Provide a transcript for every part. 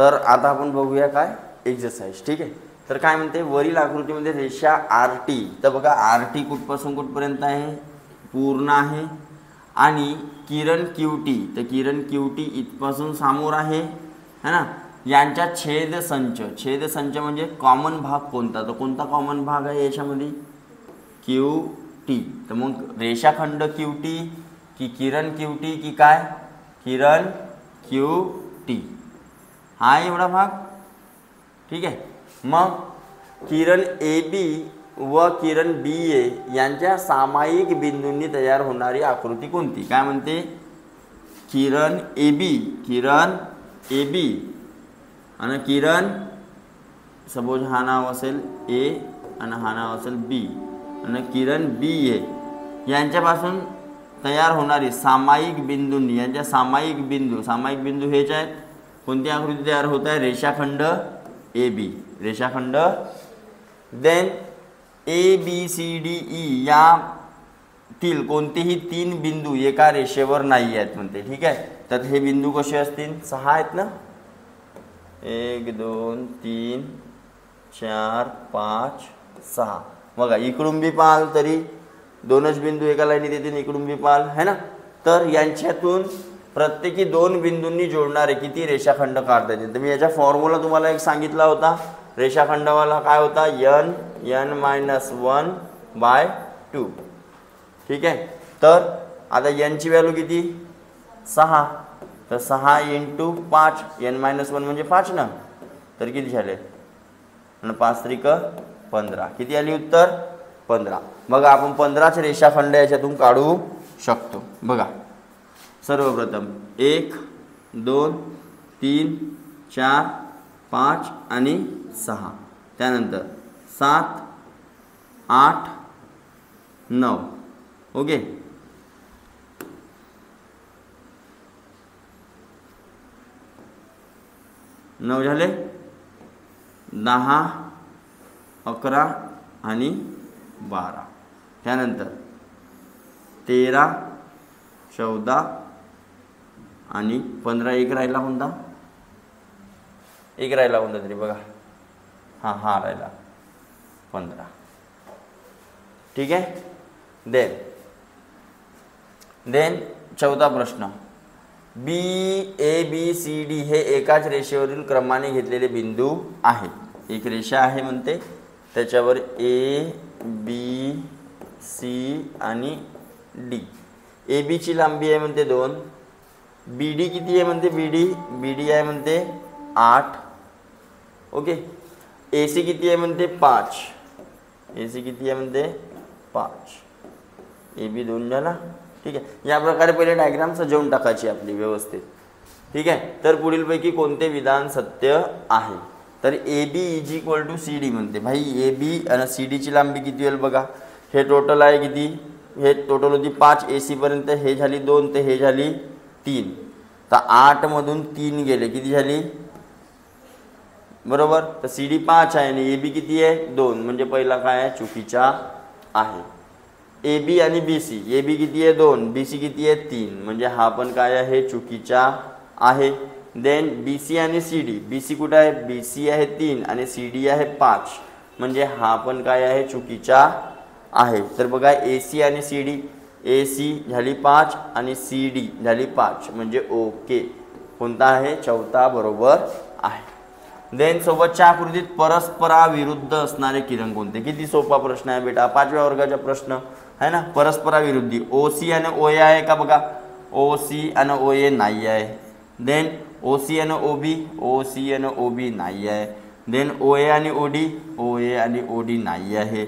तर आता आपण बघूया काय एक्सरसाइज, ठीक आहे। तर काय म्हणते, वरील आकृतीमध्ये रेषा आर टी, तर बघा आर टी कुठपासून कुठपर्यंत आहे, पूर्ण आहे, आणि किरण क्यू टी, तर किरण क्यू टी इथपासून समोर आहे ना, यांच्या छेदसंच म्हणजे कॉमन भाग कोणता, तर कोणता कॉमन भाग आहे याच्यामध्ये, क्यू टी। तर मग रेषाखंड क्यू टी की किरण क्यू टी की काय, किरण क्यू टी, हा एवढा भाग, ठीक आहे। मग किरण ए बी व किरण बी ए यांच्या सामायिक बिंदूंनी तयार होणारी आकृती कोणती, काय म्हणते, किरण ए बी आणि किरण, सपोज हा नाव असेल ए आणि हा नाव असेल बी, आणि किरण बी ए यांच्यापासून तयार होणारी सामायिक बिंदूंनी, यांच्या सामायिक बिंदू हेच आहेत, कोणती आकृती तयार होत आहे, रेषाखंड ए बी, रेषाखंड। Then A B C D E यातील कोणतेही 3 बिंदू एका रेषेवर नाही आहेत म्हणते, ठीक आहे। तर हे बिंदू कसे असतील, 6 आहेत ना, 1 2 3 4 5 6, बघा इकडून बी पाहाल तरी 2च बिंदू एका लाईनीत येतील, इकडून बी पाहाल है ना, तर यांच्यातून प्रत्येकी 2 बिंदूंनी जोडणारे किती रेषाखंड काढता येतील। तर मी याचा फॉर्म्युला तुम्हाला एक सांगितला होता, रेषाखंडवाला काय होता, n(1/2), ठीक आहे। तर आता n ची व्हॅल्यू किती, 6, तर 6 × 5, n-1 म्हणजे 5 ना, तर किती झाले, आणि 5 त्रिक 15, किती आली उत्तर, 15। मग आपण 15च रेषाखंड याच्यातून काढू शकतो। बघा सर्वप्रथम 1 2 3 4 5 आणि 6, त्यानंतर 7 8 9, ओके, 9 झाले, 10 11 आणि 12, त्यानंतर 13 14 आणि 15, एक राहिला कोणता, एक राहिला कोणता तरी बघा, हा राहिला 15, ठीक आहे। देन चौथा प्रश्न, बी ए बी सी डी हे एकाच रेषेवरील क्रमाने घेतलेले बिंदू आहेत, एक रेषा आहे म्हणते, त्याच्यावर ए बी सी आणि डी, ए बी ची लांबी आहे म्हणते 2, बी डी किती आहे म्हणते, बी डी आहे म्हणते 8, ओके, ए सी किती आहे म्हणते 5, ए सी किती आहे म्हणते 5, ए बी 2 झाला, ठीक आहे। या प्रकारे पहिले डायग्राम सजवून टाकायची आपली व्यवस्थित, ठीक आहे। तर पुढीलपैकी कोणते विधान सत्य आहे, तर A B is equal to C D म्हणते, भाई ए बी आणि सी डीची लांबी किती होईल बघा, हे टोटल आहे किती, हे टोटल होती 5 ए सी पर्यंत, हे झाली 2, तर हे झाली 3, तर 8 मधून 3 गेले, किती झाली, बरोबर, तर सी डी 5 आहे आणि ए बी किती आहे 2, म्हणजे पहिला काय आहे, चुकीचा आहे। ए बी आणि बी सी, ए बी किती आहे 2, बी सी किती आहे 3, म्हणजे हा पण काय आहे, चुकीचा आहे। देन बी सी आणि सी डी, बी सी कुठे आहे, बी सी आहे 3 आणि सी डी आहे 5, म्हणजे हा पण काय आहे, चुकीचा आहे। तर बघा ए सी आणि सी डी, ए सी झाली 5 आणि सी डी झाली 5, म्हणजे ओके, कोणता आहे, चौथा बरोबर आहे। देन सोबतच्या आकृतीत परस्पराविरुद्ध असणारे किरण कोणते, किती सोपा प्रश्न आहे बेटा, 5व्या वर्गाचा प्रश्न है ना, परस्पराविरुद्धी, ओ सी आणि ओ ए आहे का बघा, ओ सी आणि ओ ए नाही आहे, देन ओ सी आणि ओ बी, ओ सी आणि ओ बी नाही आहे, देन ओ ए आणि ओ डी, ओ ए आणि ओ डी नाही आहे,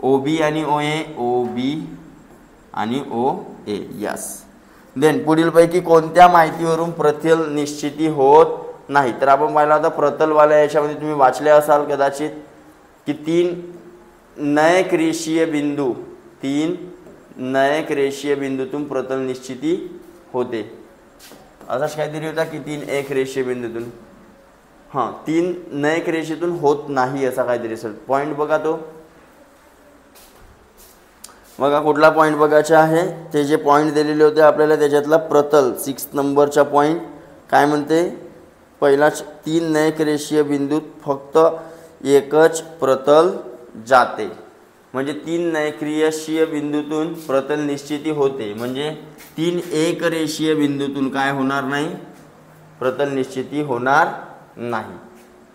ओ बी आणि ओ ए, ओ बी आणि ओ ए, यस। देन पुढीलपैकी कोणत्या माहितीवरून प्रतल निश्चिती होत नाही, तर आपण पाहिला होता प्रतलवाल्या याच्यामध्ये तुम्ही वाचले असाल कदाचित की 3 नयक रेषीय बिंदू, 3 नयक रेषीय बिंदूतून प्रतल निश्चिती होते, असाच काहीतरी होता की 3 एक रेषीय बिंदूतून, हां 3 नयक रेषेतून होत नाही असा काहीतरी असेल, पॉईंट बघा तो, बघा कुठला पॉईंट बघायचा आहे, ते जे पॉईंट दिलेले होते आपल्याला त्याच्यातला प्रतल 6 नंबरचा पॉईंट काय म्हणते, पहिला 3 न्यायिक रेषीय बिंदूत फक्त एकच प्रतल जाते, म्हणजे 3 न्यायिक रेषीय बिंदूतून प्रतल निश्चिती होते, म्हणजे 3 एक रेषीय बिंदूतून काय होणार नाही, प्रतल निश्चिती होणार नाही।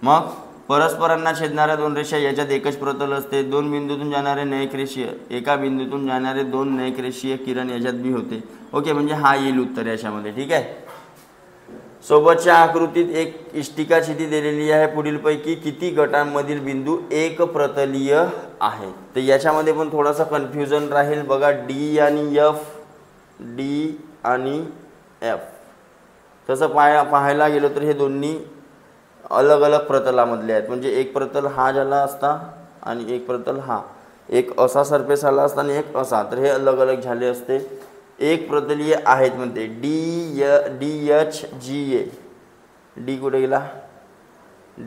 मग परस्परांना छेदणाऱ्या 2 रेषा याच्यात एकच प्रतल असते, 2 बिंदूतून जाणारे न्यायिक रेषीय, एका बिंदूतून जाणारे 2 न्यायिक रेषीय किरण याच्यात बी होते। ओके, म्हणजे हा येईल उत्तर याच्यामध्ये। ठीक आहे, सोबतच्या आकृतीत एक इष्टिका चिठी दिलेली आहे, पुढीलपैकी किती गटांमधील बिंदू एक प्रतलीय आहे। तर याच्यामध्ये पण थोडासा कन्फ्युजन राहील बघा, डी आणि एफ तसं पाहायला गेलो तर हे दोन्ही अलग अलग प्रतलामधले आहेत, म्हणजे एक प्रतल हा झाला असता आणि एक प्रतल हा, एक असा सरफेस आला असता आणि एक असा, तर हे अलग अलग झाले असते, एक प्रतलीय आहेत म्हणते। DHGA, डी कुठे गेला,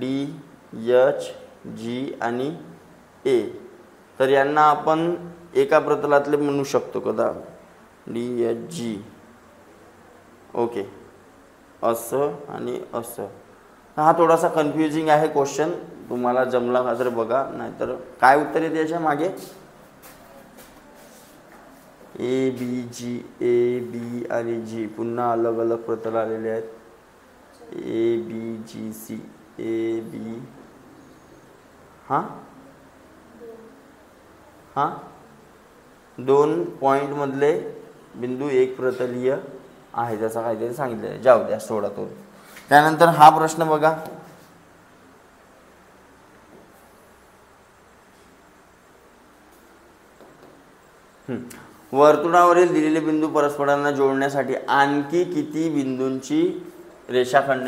DHG आणि A, तर यांना आपण एका प्रतलातले म्हणू शकतो कदा, DHG। ओके, असं आणि असं, हा थोडासा कन्फ्युजिंग आहे क्वेश्चन, तुम्हाला जमला का तर बघा, नाहीतर काय उत्तर येते याच्या मागे, ABG आणि G पुन्हा अलग अलग प्रतल आलेले आहेत, ABGC AB, हां 2 पॉईंटमधले बिंदू एक प्रतलीय आहे, जसं काहीतरी सांगितलं आहे, जाऊ द्या सोडा तो। त्यानंतर हा प्रश्न बघा, वर्तुळावरील दिलेले बिंदू परस्परांना जोडण्यासाठी आणखी किती बिंदूंची रेषाखंड,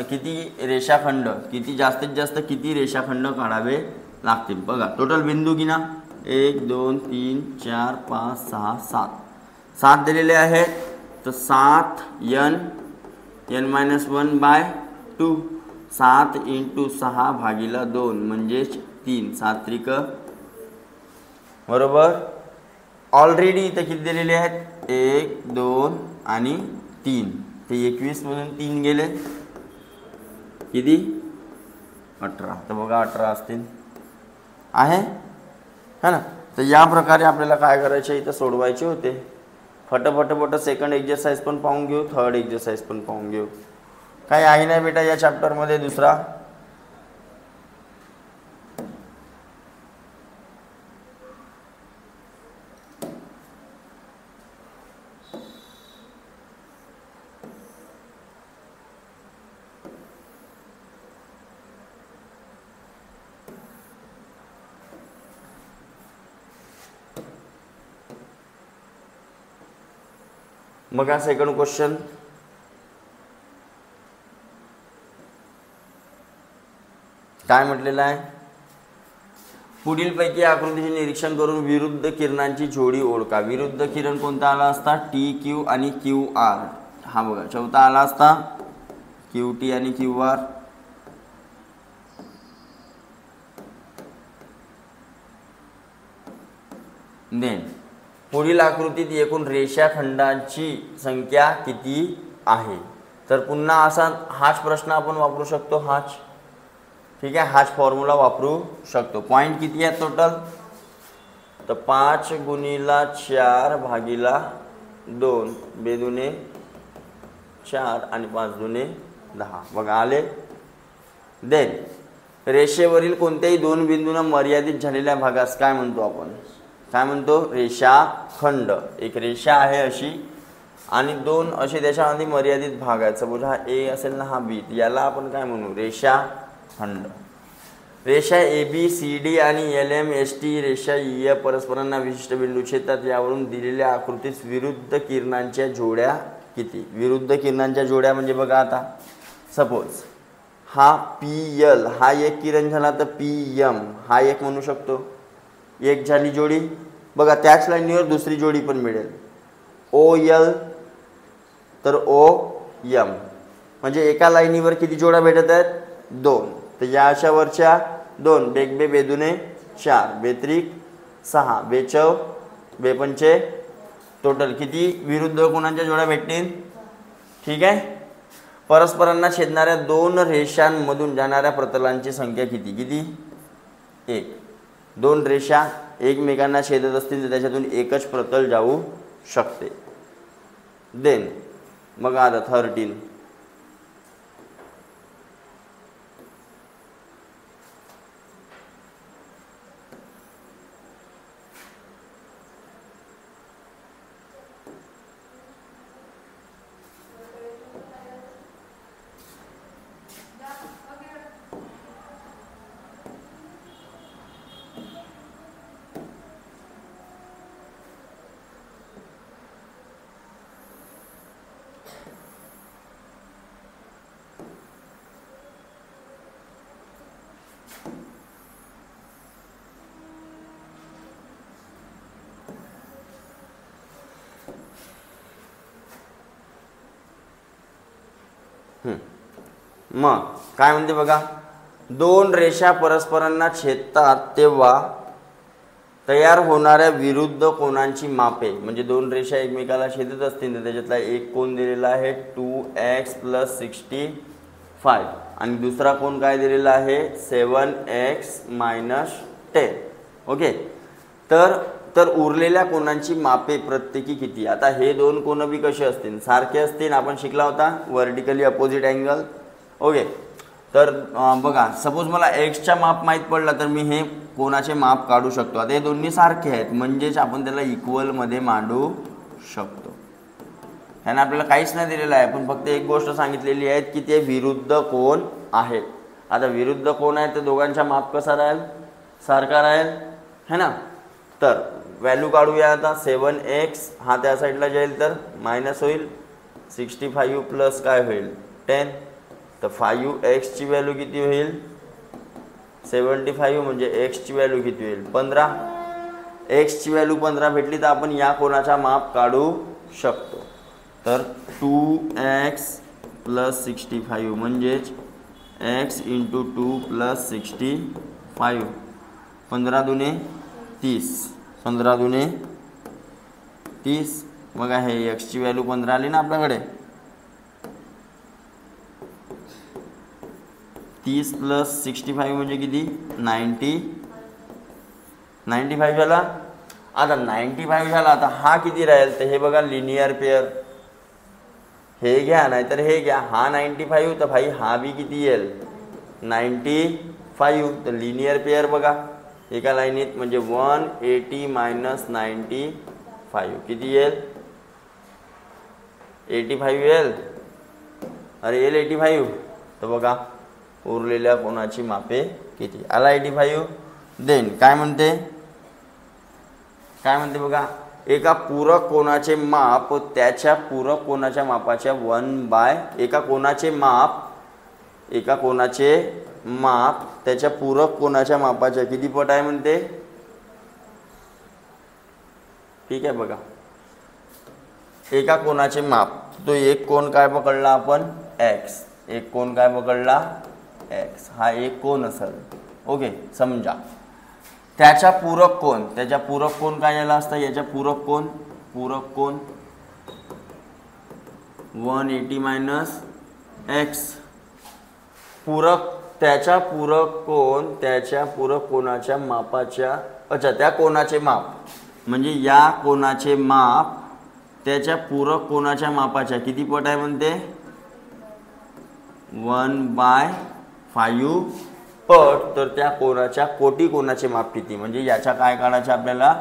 किती जास्तीत जास्त किती रेषाखंड काढावे लागतील। बघा टोटल बिंदू किना 1 2 3 4 5 6 7 7 दिलेले आहेत, तर 7 n-1/2, 7 × 6 भागिले 2 म्हणजे 3, 7 त्रिक बरोबर। ऑलरेडी इथे किती दिलेले आहेत, 1 2 आणि 3, ते 21 मधून 3 गेले किती 18, तर बघा 18 असतील आहे है ना। तर या प्रकारे आपल्याला काय करायचे, इथं सोडवायचे होते। फटाफट सेकंड एक्सरसाइज पण पाहून घेऊ, थर्ड एक्सरसाइज पण पाहून घेऊ। काय आहे नाही बेटा या चॅप्टरमध्ये दुसरा, मग हा सेकंड क्वेश्चन, काय म्हटलेलं आहे, पुढीलपैकी आकृतीचे निरीक्षण करून विरुद्ध किरणांची जोडी ओळखा। विरुद्ध किरण कोणता आला असता, TQ आणि QR, हा बघा चौथा आला असता QT आणि QR। देन पुढील आकृतीत एकूण रेषाखंडांची संख्या किती आहे। तर पुन्हा असा हाच प्रश्न आपण वापरू शकतो, हाच ठीक आहे, हाच फॉर्म्युला वापरू शकतो। पॉइंट किती आहेत टोटल, तर 5 × 4 भागिले 2, 2 दुने 4 आणि 5 दुने 10, बघा आले। देन रेषेवरील कोणत्याही 2 बिंदूंना मर्यादित झालेल्या भागास काय म्हणतो आपण, काय म्हणतो, रेषाखंड। एक रेषा आहे अशी आणि 2 असे त्याच्यामध्ये मर्यादित भाग आहेत, सपोज हा A असेल ना, हा B, याला आपण काय म्हणू, रेषाखंड। रेषा ABCD आणि LMST रेषा EF परस्परांना विशिष्ट बिंदू छेदतात, यावरून दिलेल्या आकृतीत विरुद्ध किरणांच्या जोड्या किती। विरुद्ध किरणांच्या जोड्या म्हणजे बघा आता सपोज हा PL हा एक किरण झाला, तर PM हा एक म्हणू शकतो, एक झाली जोडी। बघा त्याच लाईनीवर दुसरी जोडी पण मिळेल, OL तर OM, म्हणजे एका लाईनीवर किती जोड्या भेटत आहेत, 2, तर या अशा वरच्या 2, बेग 2 दुने 4, 2 त्रिक 6, 2 चौ 2 पंचे, टोटल किती विरुद्ध कोणाच्या जोड्या भेटतील, ठीक आहे। परस्परांना छेदणाऱ्या दोन रेषांमधून जाणाऱ्या प्रतलांची संख्या किती? 1. दोन रेषा एकमेकांना छेदत असतील तर त्याच्यातून एकच प्रतल जाऊ शकते. देन मग आता 13. मग काय म्हणते बघा, दोन रेषा परस्परांना छेदतात तेव्हा तयार होणाऱ्या विरुद्ध कोनांची मापे, म्हणजे दोन रेषा एकमेकाला छेदत असतील तर त्याच्यातला एक कोन दिलेला आहे 2x + 65 आणि दुसरा कोन काय दिलेला आहे 7x - 10. ओके, तर उरलेल्या कोनांची मापे प्रत्येकी किती? आता हे दोन कोन बी कसे असतील, सारखे असतील. आपण शिकला होता वर्टिकली अपोजिट अँगल. ओके, तर बघा सपोज मला एक्सचा माप माहीत पडला तर मी हे कोनाचे माप काढू शकतो. आता हे दोन्ही सारखे आहेत म्हणजेच आपण त्याला इक्वलमध्ये मांडू शकतो. ह्यानं आपल्याला काहीच नाही दिलेलं आहे, पण फक्त एक गोष्ट सांगितलेली आहे की ते विरुद्ध कोन आहेत. आता विरुद्ध कोन आहे तर दोघांचा माप कसा राहील, सारखा राहील है ना. तर व्हॅल्यू काढूया. आता 7x हा त्या साईडला जाईल तर मायनस होईल, 65 प्लस काय होईल 10. तर 5x ची व्हॅल्यू किती होईल 75 म्हणजे x ची व्हॅल्यू किती होईल 15. x ची व्हॅल्यू 15 भेटली तर आपण या कोनाचा माप काढू शकतो. तर 2x + 65 म्हणजेच x × 2 + 65. 15 दुने 30, 15 दुने 30. बघा हे x ची व्हॅल्यू 15 आली ना आपल्याकडे. 30 + 65 म्हणजे किती 95 झाला. आता 95 झाला. आता हा किती राहील तर हे बघा लिनियर पेअर, हे घ्या नाहीतर हे घ्या. हा 95 तर भाई हा बी किती येईल 95. तर लिनियर पेअर बघा एका लाईनीत म्हणजे 180 - 95 किती येईल 85 येईल. अरे येईल 85. तर बघा उरलेल्या कोणाची मापे किती आला 85. देन काय म्हणते बघा, एका पूरक कोनाचे माप त्याच्या पूरक कोनाच्या मापाच्या 1/, एका कोनाचे माप त्याच्या पूरक कोनाच्या मापाच्या किती पट आहे म्हणते. ठीक आहे बघा, एका कोनाचे माप तो एक कोन काय पकडला आपण x, एक कोन काय पकडला x, हा एक कोन असेल. ओके, समजा त्याच्या पूरक कोन काय झाला असता, याच्या पूरक कोन 180 - x. त्याच्या पूरक कोनाच्या मापाच्या, अच्छा त्या कोनाचे माप म्हणजे या कोनाचे माप त्याच्या पूरक कोनाच्या मापाच्या किती पट आहे म्हणते 1/5 पट. तर त्या कोनाच्या कोटी कोनाचे माप किती, म्हणजे याच्या काय काढायचं आपल्याला,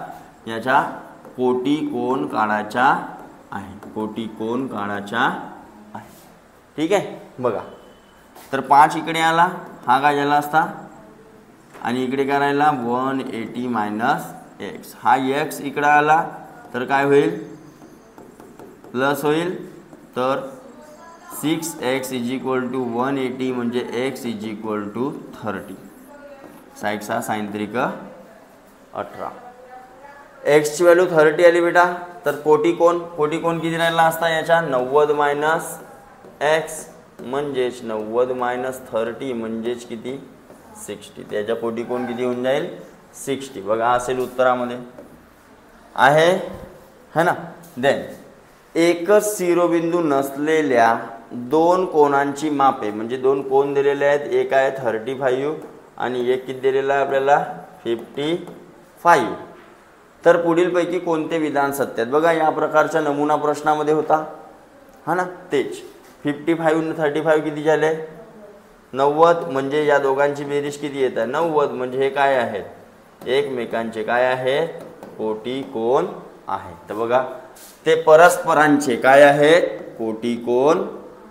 याच्या कोटी कोन काढायचा आहे, कोटी कोन काढायचा आहे. ठीक आहे बघा, तर 5 इकडे आला, हा काय झाला असता आणि इकडे काय राहिला 180 - x. हा x इकडे आला तर काय होईल प्लस होईल. तर 6x = 180 म्हणजे x = 30. 6 sin 3 18. x ची व्हॅल्यू 30 आली बेटा. तर कोटी कोन किती राहिला असता याच्या 90 - x म्हणजेच 90 - 30 म्हणजेच किती 60. त्याच्या कोटी कोन किती होऊन जाईल 60. बघा असेल उत्तरामध्ये आहे है ना. देन एकच शिरोबिंदू नसलेल्या दोन कोणांची मापे, म्हणजे दोन कोण दिलेले आहेत, एक आहे 35 आणि एक किती दिलेला आहे आपल्याला 55. तर पुढीलपैकी कोणते विधान सत्य आहेत? बघा या प्रकारच्या नमुना प्रश्नामध्ये होता हा ना, तेच 55 ने 35 किती झाले 90, म्हणजे या दोघांची बेरीज किती येत आहे 90, म्हणजे हे काय आहेत एकमेकांचे काय आहेत कोटी कोण आहे. तर बघा ते परस्परांचे काय आहेत कोटी कोण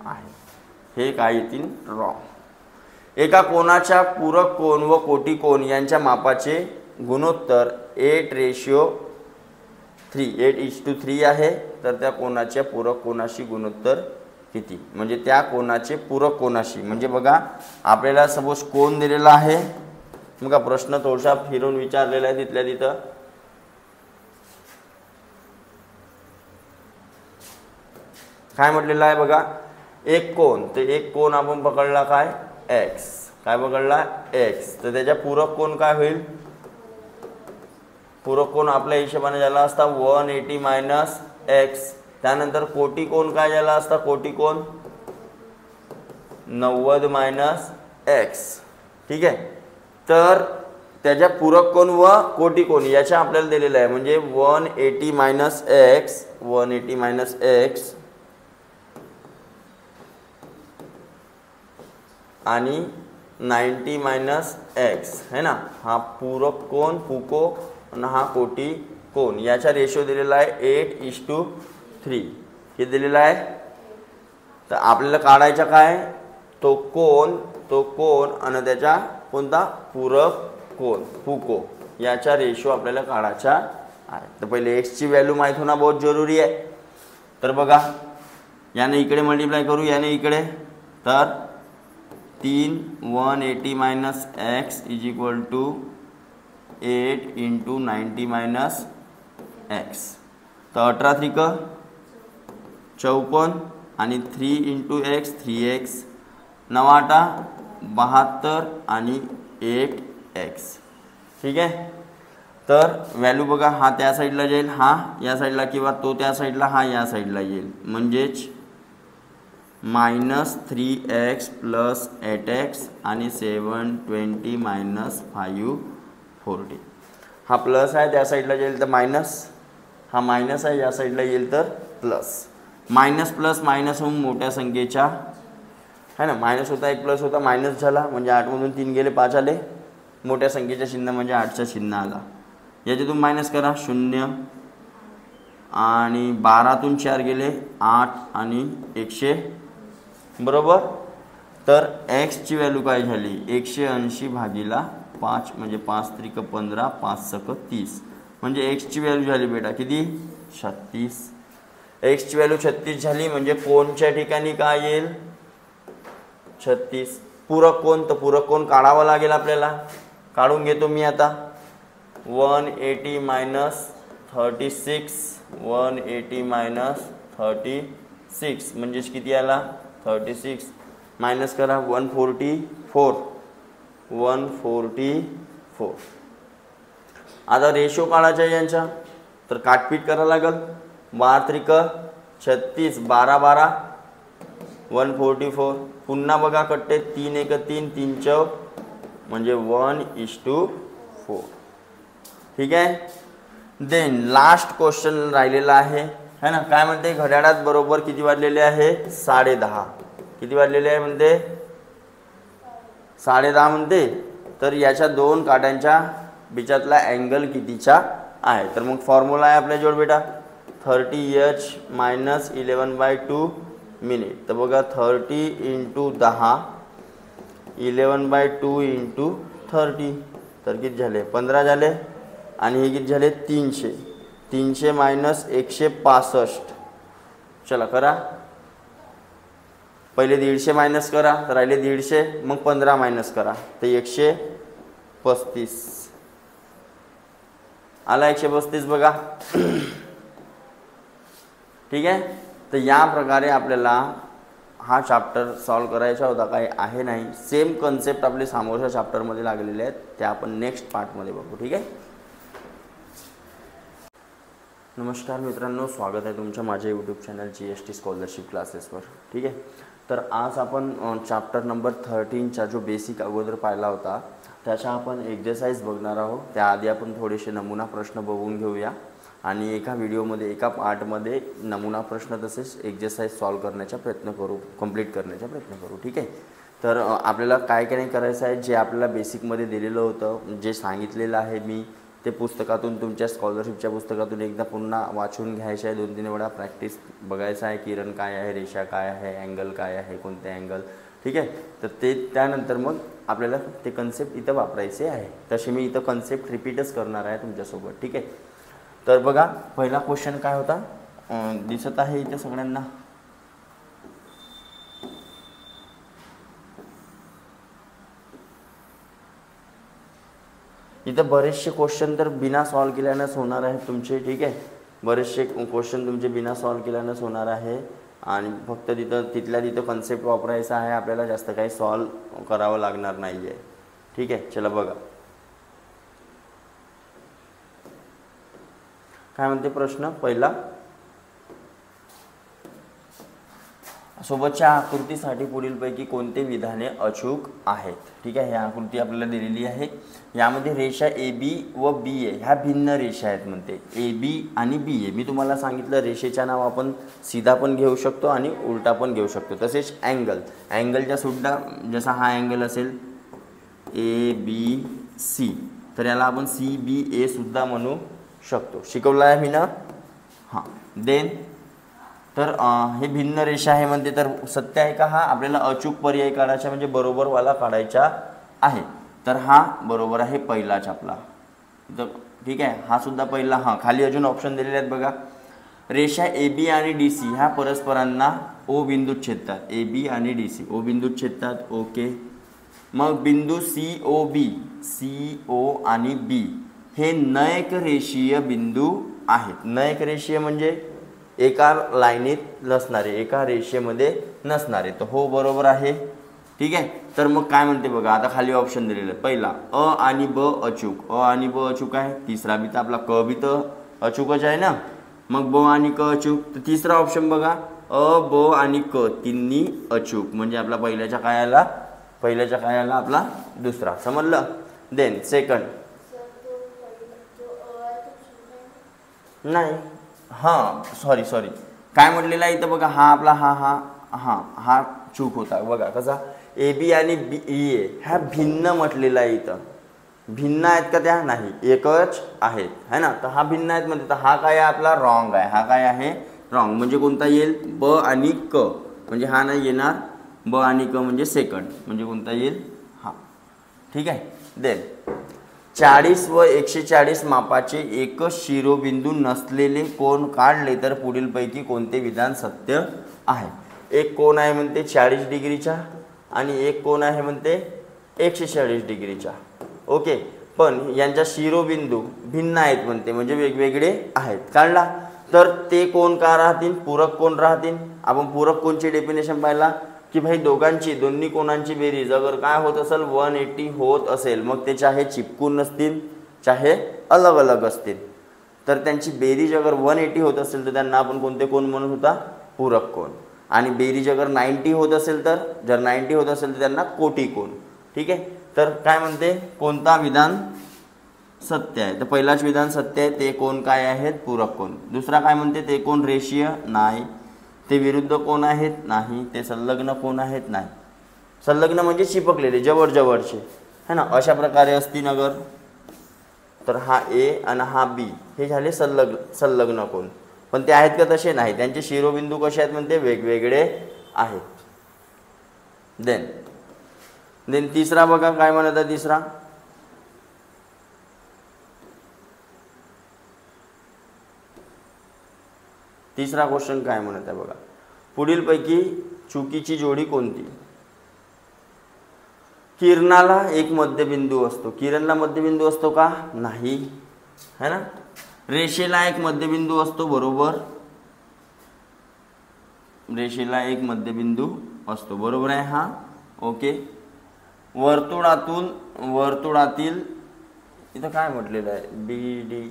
आहे, हे काय येतील रॉंग. एका कोणाच्या पूरक कोन व कोटी कोन यांच्या मापाचे गुणोत्तर 8:3 आहे. तर त्या कोणाच्या पूरक कोनाशी गुणोत्तर किती, म्हणजे त्या कोणाचे पूरक कोनाशी, म्हणजे बघा आपल्याला सपोज कोन दिलेला आहे, बघा प्रश्न थोडासा फिरून विचारलेला आहे तिथल्या तिथं. काय म्हटलेलं आहे बघा एक कोन, तर एक कोन आपण पकडला काय x, काय पकडला x, तर त्याच्या पूरक कोन काय होईल, पूरक कोन आपल्या हिशोबाने झाला असता 180 - x. त्यानंतर कोटी कोन काय झाला असता कोटी कोन 90 - x. ठीक आहे, तर त्याच्या पूरक कोन व कोटी कोन याच्या आपल्याला दिलेलं आहे, म्हणजे 180 - x 180 - x आणि 90 - x है ना, हा पूरक कोन फुको आणि हा कोटी कोन याचा रेशो दिलेला आहे 8:3. हे दिलेला आहे. तर आपल्याला काढायचा काय तो कोन आणि त्याचा कोणता पूरक कोन फुको याचा रेशो आपल्याला काढायचा आहे. तर पहिले x ची व्हॅल्यू माहित होणं बहुत जरुरी आहे. तर बघा याने इकडे मल्टिप्लाय करू, याने इकडे, तर 3 180 - x = 8 × 90 - x. तर 18 × 54 आणि 3 × x 3x 9 × 8 72 आणि 8x. ठीक आहे, तर व्हॅल्यू बघा हा त्या साईडला जाईल, हा या साईडला, किंवा तो त्या साईडला, हा या साईडला येईल, म्हणजेच -3x + 8x आणि 720 - 540. हा प्लस आहे त्या साईडला जाईल तर मायनस, हा मायनस आहे या साईडला येईल तर प्लस. मायनस प्लस मायनस होऊन मोठ्या संख्येच्या है ना, मायनस होता एक प्लस होता मायनस झाला, म्हणजे 8 मधून 3 गेले 5 आले, मोठ्या संख्येच्या चिन्ह म्हणजे 8चा चिन्ह आला. याच्यातून मायनस करा 0 आणि 12तून 4 गेले 8 आणि 100 बरोबर. तर x ची व्हॅल्यू काय झाली 180/5, म्हणजे 5 × 3 = 15 5 × 30, म्हणजे x ची व्हॅल्यू झाली बेटा किती 36. x ची व्हॅल्यू 36 झाली, म्हणजे कोणच्या ठिकाणी काय येईल 36. पूरक कोन, तर पूरक कोन काढावा लागेल आपल्याला, काढून घेतो मी आता. 180 - 36 180 - 36 म्हणजेच किती आला 36. मायनस करा 144. आता रेशो काढायचा यांचा, तर काटपीट करावं लागेल. 12 × 36 12 12 144. पुन्हा बघा कट्टे 3 × 1 3 3 4 म्हणजे 1:4. ठीक आहे. देन लास्ट क्वेश्चन राहिलेला आहे है ना, काय म्हणते घड्याळात बरोबर किती वाजलेले आहे 10:30. किती वाजलेले आहे म्हणते 10:30 म्हणते. तर याच्या दोन काट्यांच्या बिचातला अँगल कितीचा आहे, तर मग फॉर्म्युला आहे आपल्या जोड बेटा 30h - 11/2 मिनिट. तर बघा 30 × 10 11/2 × 30, तर किती झाले 15 झाले, आणि हे किती झाले 300 - 165. चला करा, पहिले 150 मायनस करा तर राहिले 150, मग 15 मायनस करा तर 135 आला 135 बघा. ठीक आहे. तर या प्रकारे आपल्याला हा चॅप्टर सॉल्व करायचा होता, काही आहे नाही. सेम कन्सेप्ट आपले समोरच्या चॅप्टरमध्ये लागलेले आहेत, ते आपण नेक्स्ट पार्टमध्ये बघू. ठीक आहे. नमस्कार मित्रांनो, स्वागत आहे तुमच्या माझ्या यूट्यूब चॅनल GST स्कॉलरशिप क्लासेसवर. ठीक आहे. तर आज आपण चॅप्टर नंबर 13चा जो बेसिक अगोदर पाहिला होता त्याचा आपण एक्झरसाइज बघणार आहोत. त्याआधी आपण थोडेसे नमुना प्रश्न बघून घेऊया आणि एका व्हिडिओमध्ये एका पार्टमध्ये नमुना प्रश्न तसेच एक्झरसाइज सॉल्व करण्याचा प्रयत्न करू, कंप्लीट करण्याचा प्रयत्न करू. ठीक आहे. तर आपल्याला काय काय नाही करायचं आहे, जे आपल्याला बेसिकमध्ये दिलेलं होतं, जे सांगितलेलं आहे मी ते पुस्तकातून, तुमच्या स्कॉलरशिपच्या पुस्तकातून एकदा पुन्हा वाचून घ्यायचं आहे. 2-3 वेळा प्रॅक्टिस बघायचं आहे. किरण काय आहे, रेषा काय आहे, अँगल काय आहे, कोणते अँगल. ठीक आहे. तर ते त्यानंतर मग आपल्याला ते कन्सेप्ट इथं वापरायचे आहे. तसे मी इथं कन्सेप्ट रिपीटच करणार आहे तुमच्यासोबत. ठीक आहे. तर बघा पहिला क्वेश्चन काय होता, दिसत आहे इथे सगळ्यांना. इथं बरेचसे क्वेश्चन तर बिना सॉल्व केल्यानंच होणार आहेत तुमचे. ठीक आहे. बरेचसे क्वेश्चन तुमचे बिना सॉल्व केल्यानंच होणार आहे आणि फक्त तिथल्या कन्सेप्ट वापरायचा आहे आपल्याला, जास्त काही सॉल्व करावं लागणार नाही आहे. ठीक आहे. चला बघा काय म्हणते प्रश्न पहिला. सोबतच्या आकृतीसाठी पुढीलपैकी कोणते विधाने अचूक आहेत. ठीक आहे. ही आकृती आपल्याला दिलेली आहे. यामध्ये रेषा ए बी व बी ए ह्या भिन्न रेषा आहेत म्हणते. ए बी आणि बी ए. मी तुम्हाला सांगितलं रेषेच्या नाव आपण सीधा पण घेऊ शकतो आणि उलटा पण घेऊ शकतो. तसेच अँगलच्या सुद्धा जसा हा अँगल असेल ए बी सी, तर याला आपण सी बी ए सुद्धा म्हणू शकतो. शिकवलं आहे मी ना. हां. देन तर हे भिन्न रेषा आहे म्हणते. तर सत्य आहे का हा, आपल्याला अचूक पर्याय काढायचा म्हणजे बरोबरवाला काढायचा आहे. तर हा बरोबर आहे पहिलाच आपला. तर ठीक आहे. हा सुद्धा पहिला. हां. खाली अजून ऑप्शन दिलेले आहेत बघा. रेषा ए बी आणि डी सी ह्या परस्परांना ओ बिंदूत छेदतात. ए बी आणि डी सी ओ बिंदूत छेदतात. ओके. मग बिंदू सी ओ बी, सी ओ आणि बी हे नयक रेषीय बिंदू आहेत. नयक रेषीय म्हणजे एका लाईनीत नसणारे, एका रेषेमध्ये नसणारे. तर हो बरोबर आहे. ठीक आहे. तर मग काय म्हणते बघा, आता खाली ऑप्शन दिलेलं आहे. पहिला अ आणि ब अचूक. अ आणि ब अचूक आहे. तिसरा बी तर आपला क बी तर अचूकच आहे ना. मग ब आणि क अचूक. तर तिसरा ऑप्शन बघा अ ब आणि क तिन्ही अचूक. म्हणजे आपला पहिल्याच्या काय आला आपला दुसरा. समजलं. देन सेकंड नाही. हां सॉरी काय म्हटलेलं आहे इथं बघा. हा आपला हा चूक होता बघा कसा. ए बी आणि बी ए ह्या भिन्न म्हटलेला आहे. इथं भिन्न आहेत का त्या, नाही एकच आहेत है ना. तर हा भिन्न आहेत म्हणते. तर हा काय आहे आपला रॉंग आहे. हा काय आहे रॉंग. म्हणजे कोणता येईल ब आणि क. म्हणजे हा नाही येणार. ब आणि क म्हणजे सेकंड. म्हणजे कोणता येईल हा. ठीक आहे. देन 40 व 140 मापाचे एकच शिरोबिंदू नसलेले कोन काढले तर पुढीलपैकी कोणते विधान सत्य आहे. एक कोन आहे म्हणते 40 डिग्रीचा आणि एक कोन आहे म्हणते 140 डिग्रीचा. ओके. पण यांच्या शिरोबिंदू भिन्न आहेत म्हणते, म्हणजे वेगवेगळे आहेत. काढला तर ते कोन का राहतील, पूरक कोन राहतील. आपण पूरक कोनची डेफिनेशन पाहिला की भाई दोन्ही कोणांची बेरीज अगर काय होत असेल 180 होत असेल, मग ते चाहे चिपकून नसतील चाहे अलग अलग असतील, तर त्यांची बेरीज अगर 180 होत असेल तर त्यांना आपण कोणते कोन म्हणत होता, पूरक कोन. आणि बेरीज अगर 90 होत असेल तर, जर 90 होत असेल तर त्यांना कोटी कोन. ठीक आहे. तर काय म्हणते कोणता विधान सत्य आहे. तर पहिलाच विधान सत्य आहे. ते कोन काय आहेत, पूरक कोन. दुसरा काय म्हणते ते कोन रेषीय नाही. ते विरुद्ध कोन आहेत, नाही. ते संलग्न कोन आहेत, नाही. संलग्न म्हणजे चिपकलेले जवळचे है ना. अशा प्रकारे असतील अगर तर हा ए आणि हा बी हे झाले संलग्न कोन. पण ते आहेत का तसे, नाही. त्यांचे शिरोबिंदू कसे आहेत म्हणते वेगवेगळे आहेत. देन तिसरा बघा काय म्हणत आहे. तिसरा क्वेश्चन काय म्हणत आहे बघा. पुढीलपैकी चुकीची जोडी कोणती. किरणाला एक मध्यबिंदू असतो. किरणला मध्यबिंदू असतो का, नाही है ना. रेषेला एक मध्यबिंदू असतो, बरोबर. रेषेला एक मध्यबिंदू असतो, बरोबर आहे हा. ओके. वर्तुळातील इथं काय म्हटलेलं आहे बी डी.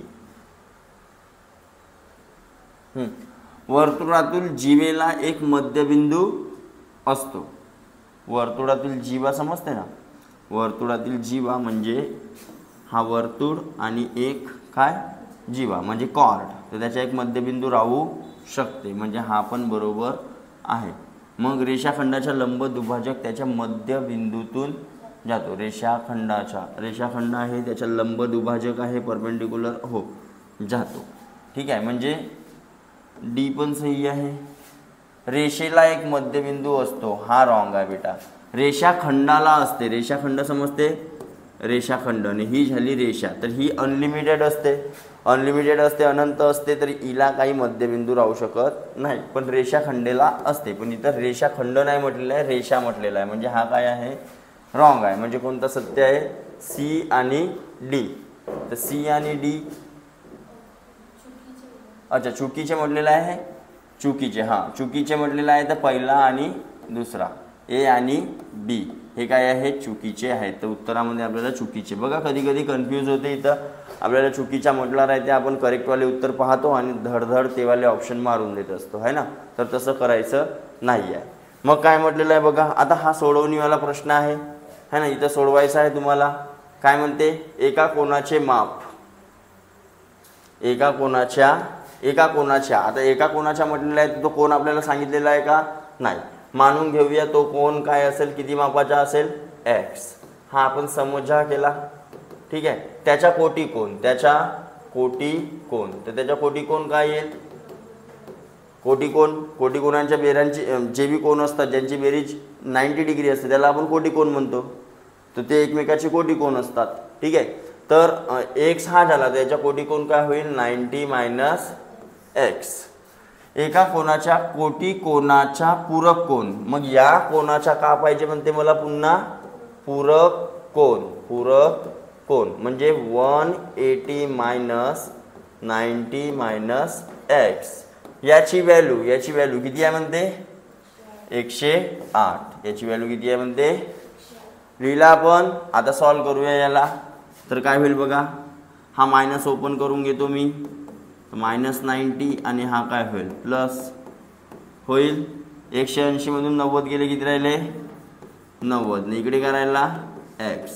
वर्तुळातील जीवेला एक मध्यबिंदू असतो. वर्तुळातील जीवा समजते ना, वर्तुळातील जीवा म्हणजे हा वर्तुळ आणि एक काय जीवा म्हणजे कॉर्ड, तर त्याचा एक मध्यबिंदू राहू शकते, म्हणजे हा पण बरोबर आहे. मग रेषाखंडाच्या लंब दुभाजक त्याच्या मध्यबिंदूतून जातो. रेषाखंड आहे त्याच्या लंब दुभाजक आहे परपेंडिक्युलर हो जातो. ठीक आहे, म्हणजे डी पण सही आहे. रेषेला एक मध्यबिंदू असतो हा रॉंग आहे बेटा. रेषाखंडाला असते, रेषाखंड समजते, रेषाखंड आणि ही झाली रेषा, तर ही अनलिमिटेड असते, अनंत असते, तर हिला काही मध्यबिंदू राहू शकत नाही, पण रेषाखंडेला असते. पण इथं रेषाखंड नाही म्हटलेलं आहे, रेषा म्हटलेला आहे, म्हणजे हा काय आहे रॉंग आहे. म्हणजे कोणतं सत्य आहे, सी आणि डी. तर सी आणि डी अच्छा चुकीचे म्हटलेलं आहे, चुकीचे चुकीचे म्हटलेलं आहे. तर पहिला आणि दुसरा ए आणि बी हे काय आहे चुकीचे आहेत, तर उत्तरामध्ये आपल्याला चुकीचे. बघा कधी कधी कन्फ्यूज होते, इथं आपल्याला चुकीचा म्हटलं आहे ते आपण करेक्टवाले उत्तर पाहतो आणि धडधड तेवाले ऑप्शन मारून देत असतो है ना, तर तसं करायचं नाही आहे. मग काय म्हटलेलं आहे बघा, आता हा सोडवणीवाला प्रश्न आहे है ना, इथं सोडवायचा आहे तुम्हाला. काय म्हणते, एका कोणाचे माप, एका कोणाच्या आता एका कोणाच्या म्हटलेलं आहे, तो कोण आपल्याला सांगितलेला आहे का नाही. मानून घेऊया तो कोण काय असेल, किती मापाचा असेल एक्स. हा आपण समजा केला. ठीक आहे, त्याच्या कोटी कोण, तर त्याच्या कोटी कोण काय येईल, कोटी कोणांच्या बेरांची जे बी कोण असतात ज्यांची बेरीज 90 डिग्री असते त्याला आपण कोटी कोण म्हणतो, तर ते एकमेकाचे कोटी कोण असतात. ठीक आहे, तर एक्स हा झाला, त्याच्या कोटी कोण काय होईल 90 मायनस एक्स. एका कोणाच्या कोटी कोणाचा पूरक कोण, मग या कोणाचा का पाहिजे म्हणते मला पुन्हा पूरक कोण म्हणजे 180 मायनस 90 मायनस एक्स. याची व्हॅल्यू किती आहे म्हणते 108. याची व्हॅल्यू किती आहे म्हणते, लिहिला आपण. आता सॉल्व करूया याला, तर काय होईल बघा, हा मायनस ओपन करून घेतो मी, मायनस 90 आणि हा काय होईल प्लस होईल. 180 मधून 90 गेले, किती राहिले 90, इकडे काय राहिला एक्स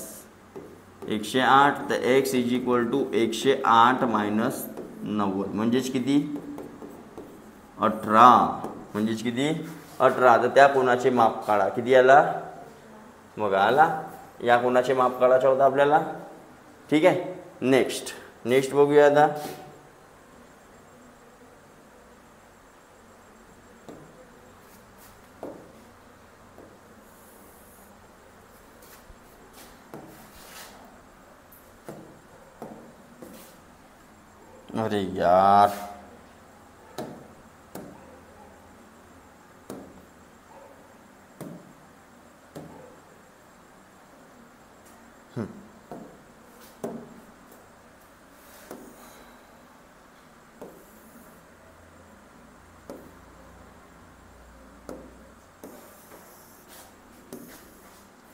108, तर x is equal to 108 minus 90 म्हणजेच किती 18, म्हणजेच किती 18. तर त्या कोणाचे माप काढा, किती आला बघा आला, या कोणाचे माप काढायचं होतं आपल्याला. ठीक आहे, नेक्स्ट बघूया आता. अरे यार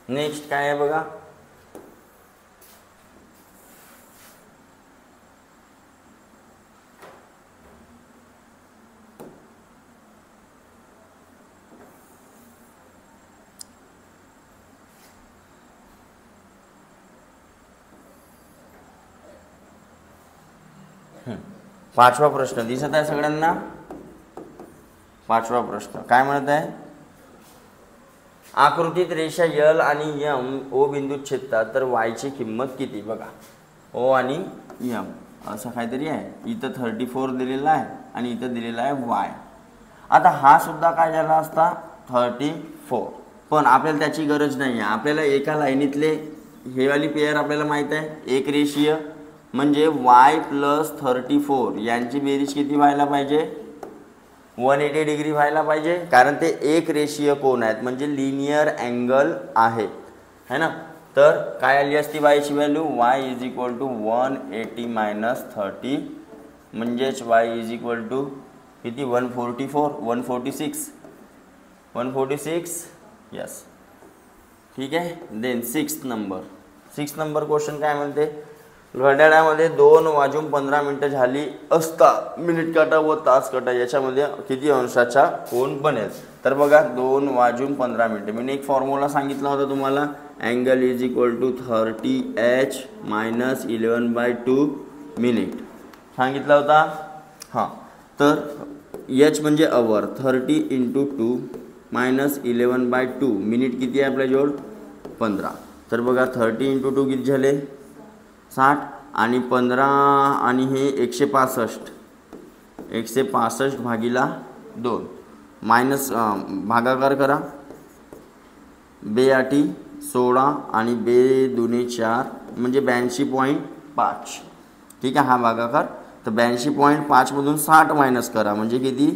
नेक्स्ट काय आहे बघा, पाचवा प्रश्न दिसत आहे सगळ्यांना. पाचवा प्रश्न काय म्हणत आहे, आकृतीत रेषा यल आणि यम ओ बिंदूत छेदतात तर वायची किंमत किती. बघा ओ आणि यम असं काहीतरी आहे, इथं 34 दिलेला आहे आणि इथं दिलेला आहे वाय. आता हा सुद्धा काय झाला असता 34, पण आपल्याला त्याची गरज नाही आहे. आपल्याला एका लाईनीतले हे वाली पेअर आपल्याला माहीत आहे, एक रेषीय म्हणजे y प्लस 34 यांची बेरीज किती व्हायला पाहिजे 180 डिग्री व्हायला पाहिजे, कारण ते एक रेषीय कोन आहेत म्हणजे लिनियर अँगल आहेत है ना. तर काय आली असती वायची value, y is equal to 180 minus 30 म्हणजेच y इज इक्वल टू किती 146 यस. ठीक आहे, देन सिक्स्थ नंबर क्वेश्चन काय म्हणते, घड्याळामध्ये 2:15 झाली असता मिनिट काटा व तास काटा याच्यामध्ये किती अंशाचा कोन बनेल. तर तर बघा 2 वाजून 15 मिनिटे. मी एक फॉर्म्युला सांगितला होता तुम्हाला, angle is equal to 30h minus 11/2 minute सांगितला होता. हां, तर एच म्हणजे अवर, 30 × 2 मायनस 11/2 मिनिट किती आहे आपल्याजवळ 15. तर बघा 30 × 2 किती झाले 60 आणि 15 आणि हे 165 भागिला 2 मायनस भागाकार करा. 2 आठी 16 आणि 2 दुने 4 म्हणजे 82.5. ठीक आहे, हा भागाकार. तर 82.5 मधून 60 मायनस करा म्हणजे किती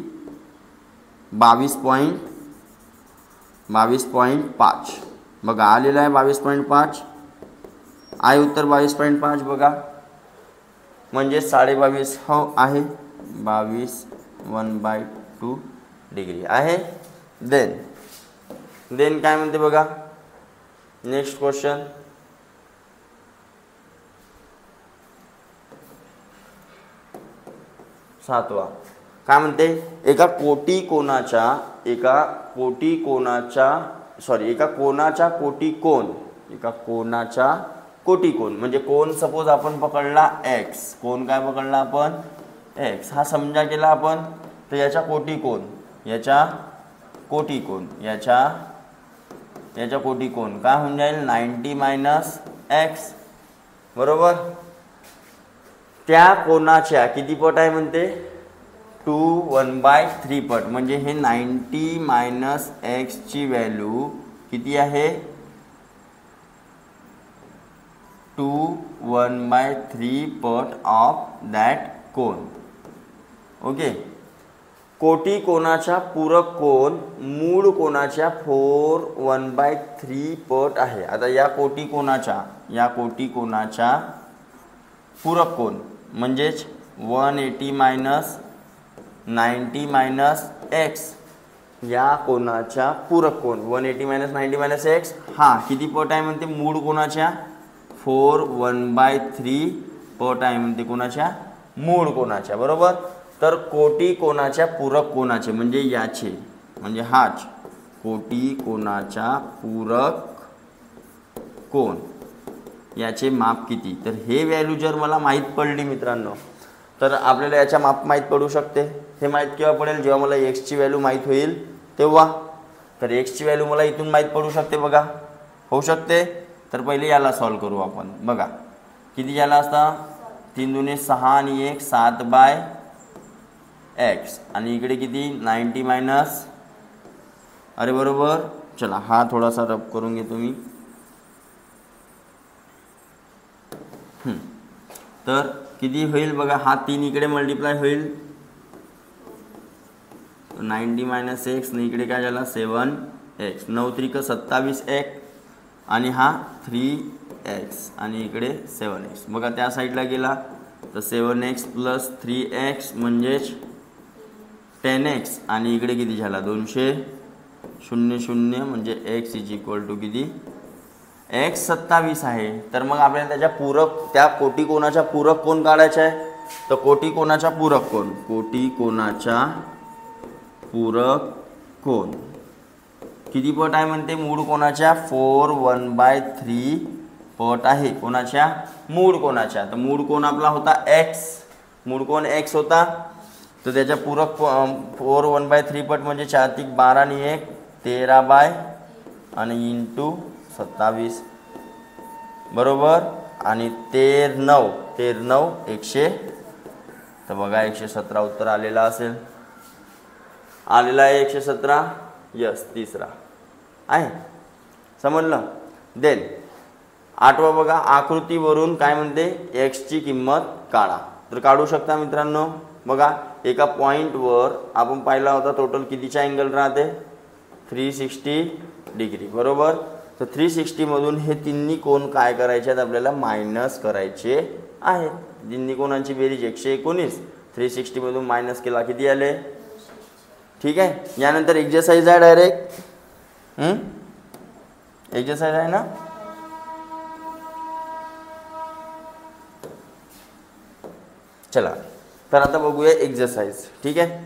22.5. बघा आलेला आहे 22.5 आहे उत्तर 22.5. बघा म्हणजे 22.5 हो आहे 22 1/2 डिग्री आहे. देन काय म्हणते बघा नेक्स्ट क्वेश्चन. सातवा काय म्हणते, एका कोणाचा कोटी कोन म्हणजे कोन सपोज आपण पकडला x, कोन काय पकडला आपण x, हा समजा केला आपण. तर याच्या कोटी कोन काय होऊन जाईल 90 - x बरोबर. त्या कोणाच्या किती पट आहे म्हणते 2 1/3 पट म्हणजे हे 90 - x ची व्हॅल्यू किती आहे 2 1/3 पट ऑफ दॅट कोन. ओके. कोटी कोणाचा पूरक कोन मूळ कोणाच्या 4 1/3 पट आहे. आता या कोटी कोणाच्या पूरक कोन म्हणजेच 180 - 90 - x या कोणाच्या पूरक कोन 180 - 90 - x हा किती पट आहे म्हणते मूळ कोणाच्या 4 1/3 पट आहे म्हणते कोणाच्या मूळ कोणाच्या बरोबर. तर कोटी कोणाच्या पूरक कोनाचे म्हणजे याचे म्हणजे हाच कोटी कोणाच्या पूरक कोन याचे माप किती. तर हे व्हॅल्यू जर मला माहीत पडली मित्रांनो तर आपल्याला याच्या माप माहीत पडू शकते. हे माहीत केव्हा पडेल जेव्हा मला x ची व्हॅल्यू माहीत होईल तेव्हा. तर x ची व्हॅल्यू मला इथून माहीत पडू शकते बघा, होऊ शकते. तर पहिले याला सॉल्व करू आपण. बघा किती झाला असता 3 दुने 6 आणि 1 7/x आणि इकडे किती 90 अरे बरोबर. चला हा थोडासा रब करून घेतो मी. तर किती होईल बघा हा 3 इकडे मल्टिप्लाय होईल 90 - x आणि इकडे काय झाला 7x 9 त्रिक 27x आणि हा 3x आणि इकडे 7x. बघा त्या साईडला गेला तर 7x + 3x म्हणजेच 10x आणि इकडे किती झाला 200 0 0 म्हणजे x = किती x 27 आहे. तर मग आपल्याला त्याच्या पूरक त्या कोटी कोणाच्या पूरक कोन काढायचा आहे. तर कोटी कोणाचा पूरक कोन किती पट आहे म्हणते मूळ कोणाच्या 4 1/3 पट आहे कोणाच्या मूळ कोणाच्या. तर मूळ कोन आपला होता x, मूळ कोन x होता. तर त्याच्या पूरक 4 1/3 पट म्हणजे 4 × 12 आणि 1 13 आणि × 27 बरोबर. आणि 13 100. तर बघा 117 उत्तर आलेला असेल. आलेला आहे 117. यस तिसरा आहे समजलं. देन 8वा बघा आकृतीवरून काय म्हणते x ची किंमत काढा. तर काढू शकता मित्रांनो. बघा एका पॉईंटवर आपण पाहिला होता टोटल कितीचा अँगल राहते 360 डिग्री बरोबर. तर 360 मधून हे तिन्ही कोन काय करायचे आहेत आपल्याला मायनस करायचे आहेत. तिन्ही कोनांची बेरीज 119. 360 मधून मायनस केला किती आले. ठीक आहे. यानंतर एक्सरसाइज आहे डायरेक्ट एक्सरसाइज आहे ना. चला तर आता बघूया एक्सरसाइज. ठीक आहे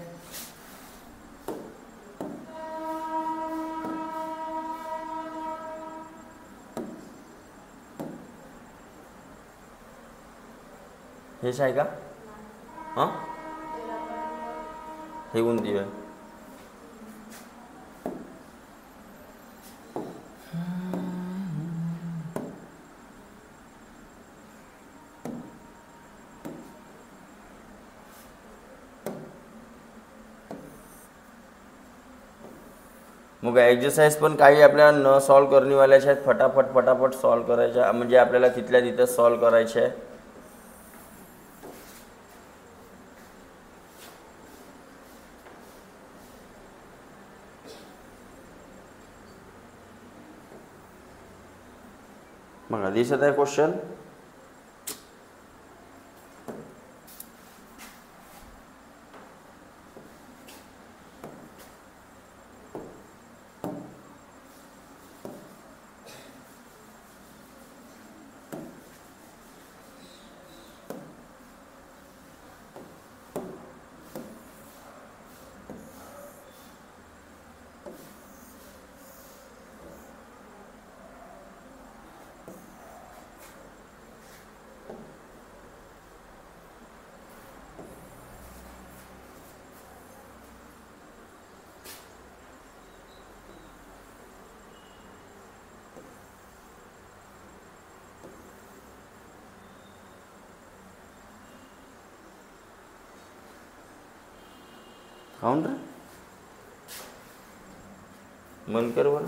हेच आहे का? हां, हे उंदीर आहे. मग एक्झरसाइज पण काही आपल्याला न सॉल्व करणीवाल्याच्या आहेत, फटाफट फटाफट सॉल्व करायच्या, म्हणजे आपल्याला तिथल्या तिथं सॉल्व करायचे आहे. बघा दिसत आहे क्वेश्चन. काउंटर बंद कर बरं.